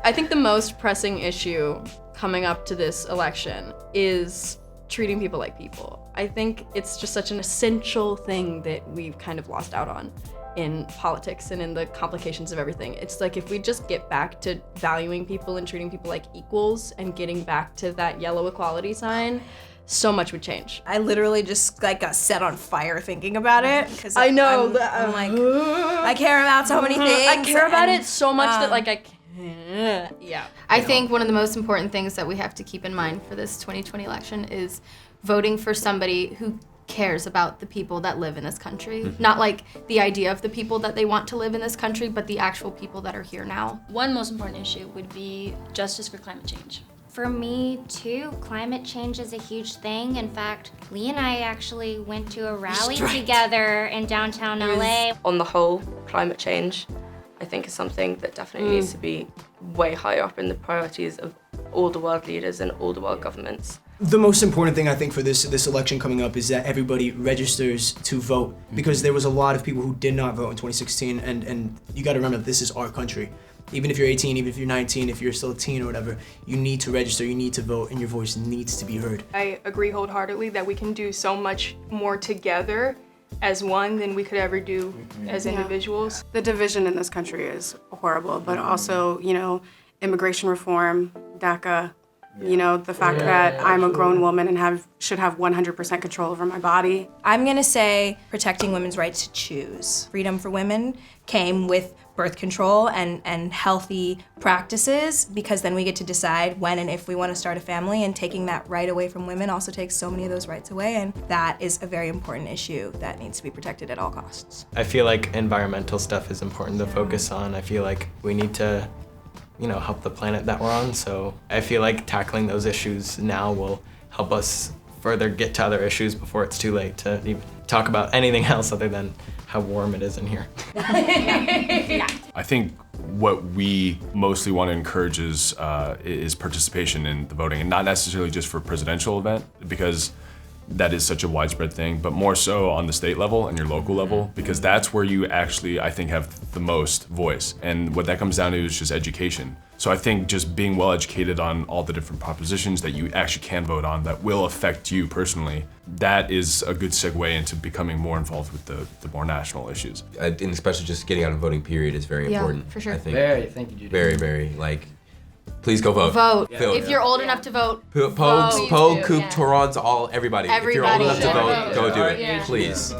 I think the most pressing issue coming up to this election is treating people like people. I think it's just such an essential thing that we've kind of lost out on in politics and in the complications of everything. It's like if we just get back to valuing people and treating people like equals and getting back to that yellow equality sign, so much would change. I literally just like got set on fire thinking about it because I know I'm like, I care about so many things. I care about it so much that like I can't. Yeah. I think one of the most important things that we have to keep in mind for this 2020 election is voting for somebody who cares about the people that live in this country. Not like the idea of the people that they want to live in this country, but the actual people that are here now. One most important issue would be justice for climate change. For me, too, climate change is a huge thing. In fact, Lee and I actually went to a rally together in downtown LA. On the whole, climate change, I think, is something that definitely needs to be way higher up in the priorities of all the world leaders and all the world governments. The most important thing I think for this election coming up is that everybody registers to vote, because there was a lot of people who did not vote in 2016, and you got to remember this is our country. Even if you're 18, even if you're 19, if you're still a teen or whatever, you need to register, you need to vote, and your voice needs to be heard. I agree wholeheartedly that we can do so much more together as one than we could ever do as individuals. The division in this country is horrible, but also, you know, immigration reform, DACA, you know, the fact that I'm a grown woman and should have 100% control over my body. I'm gonna say protecting women's right to choose. Freedom for women came with birth control and healthy practices, because then we get to decide when and if we want to start a family, and taking that right away from women also takes so many of those rights away, and that is a very important issue that needs to be protected at all costs. I feel like environmental stuff is important to focus on. I feel like we need to, you know, help the planet that we're on, so I feel like tackling those issues now will help us further get to other issues before it's too late to even talk about anything else other than how warm it is in here. I think what we mostly want to encourage is participation in the voting, and not necessarily just for presidential event, because that is such a widespread thing, but more so on the state level and your local level, because that's where you actually, I think, have the most voice. And what that comes down to is just education. So I think just being well educated on all the different propositions that you actually can vote on that will affect you personally, that is a good segue into becoming more involved with the more national issues. And especially just getting out of voting period is very important. Yeah, for sure. I think. Thank you, Judy. Very, like, please go vote. Vote. Yeah. If you're old enough to vote, Pogue, Coop, Torons, everybody. If you're old enough to vote, go do it, Yeah. please.